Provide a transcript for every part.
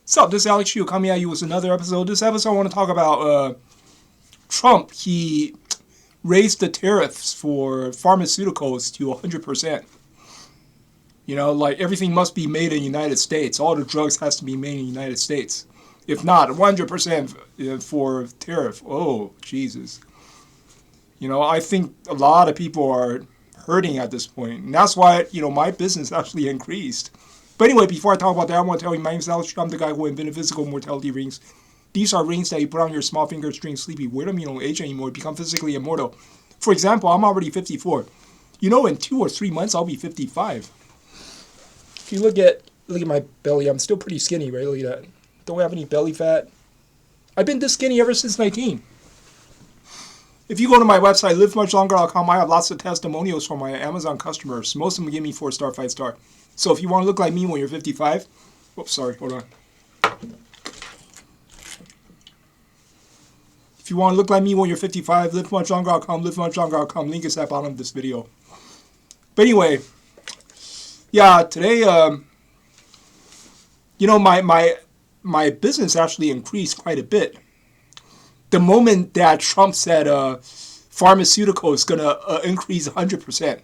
What's up? This is Alex Yu coming at you with another episode. This episode I want to talk about Trump. He raised the tariffs for pharmaceuticals to 100%. You know, like everything must be made in the United States. All the drugs has to be made in the United States. If not, 100% for tariff. Oh, Jesus. You know, I think a lot of people are hurting at this point. And that's why, my business actually increased. But anyway, before I talk about that, I want to tell you my name is Alex. I'm the guy who invented physical mortality rings. These are rings that you put on your small finger, string sleepy. Wear them, you don't age anymore. You become physically immortal. For example, I'm already 54. In 2 or 3 months, I'll be 55. If you look at my belly, I'm still pretty skinny, right? Look at that. Don't have any belly fat. I've been this skinny ever since 19. If you go to my website, livemuchlonger.com, I have lots of testimonials from my Amazon customers. Most of them give me 4-star, 5-star. So if you want to look like me when you're 55, whoops, sorry, hold on. If you want to look like me when you're 55, livemuchlonger.com, livemuchlonger.com, link is at the bottom of this video. But anyway, yeah, today, my business actually increased quite a bit. The moment that Trump said pharmaceutical is going to increase 100%.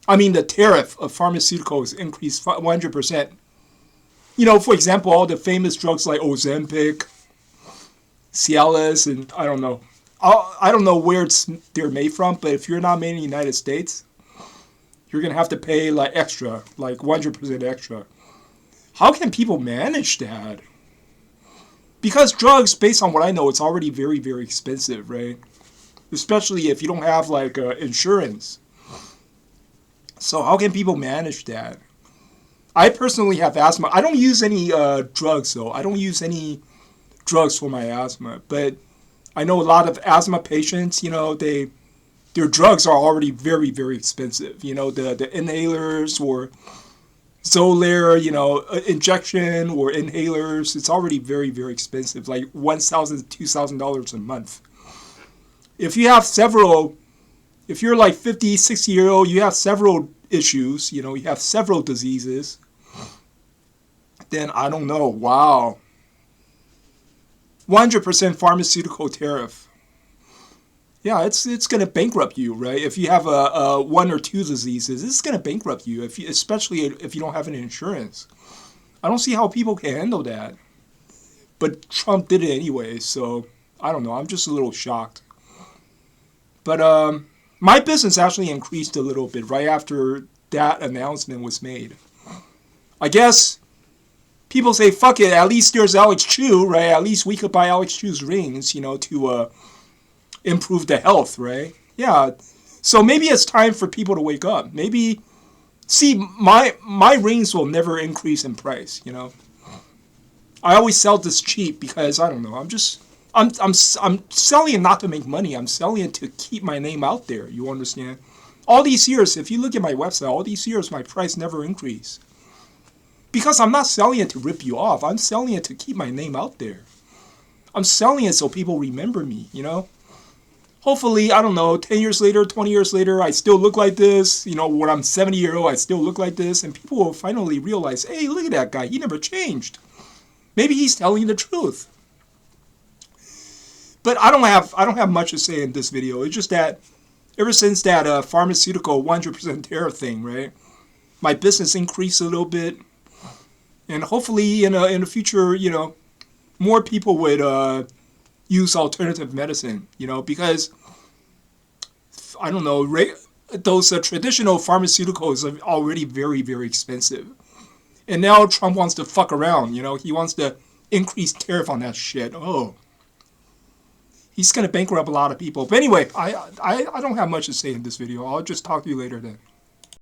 I mean, the tariff of pharmaceuticals increased 100%. For example, all the famous drugs like Ozempic, Cialis, and I don't know. I don't know where they're made from, but if you're not made in the United States, you're going to have to pay like extra, like 100% extra. How can people manage that? Because drugs, based on what I know, it's already very, very expensive, right? Especially if you don't have like insurance. So how can people manage that? I personally have asthma. I don't use any drugs, though. I don't use any drugs for my asthma. But I know a lot of asthma patients, their drugs are already very, very expensive. The inhalers or Xolair, injection or inhalers, it's already very, very expensive, like $1,000 to $2,000 a month. If you're like 50, 60-year-old, you have several issues, you have several diseases, then I don't know, wow. 100% pharmaceutical tariff. Yeah, it's going to bankrupt you, right? If you have a 1 or 2 diseases, it's going to bankrupt you, especially if you don't have an insurance. I don't see how people can handle that. But Trump did it anyway, so I don't know. I'm just a little shocked. But my business actually increased a little bit right after that announcement was made. I guess people say, fuck it, at least there's Alex Chu, right? At least we could buy Alex Chu's rings, to improve the health, right? Yeah. So maybe it's time for people to wake up. Maybe, see, my rings will never increase in price, I always sell this cheap because, I don't know, I'm selling it not to make money. I'm selling it to keep my name out there. You understand? All these years, if you look at my website, all these years, my price never increased. Because I'm not selling it to rip you off. I'm selling it to keep my name out there. I'm selling it so people remember me, Hopefully, I don't know, 10 years later, 20 years later, I still look like this. When I'm 70-year-old, I still look like this. And people will finally realize, hey, look at that guy. He never changed. Maybe he's telling the truth. But I don't have much to say in this video. It's just that ever since that pharmaceutical 100% tariff thing, right? My business increased a little bit. And hopefully in the future, more people would use alternative medicine, because, I don't know, those traditional pharmaceuticals are already very, very expensive. And now Trump wants to fuck around, he wants to increase tariff on that shit. Oh. He's going to bankrupt a lot of people. But anyway, I don't have much to say in this video. I'll just talk to you later then.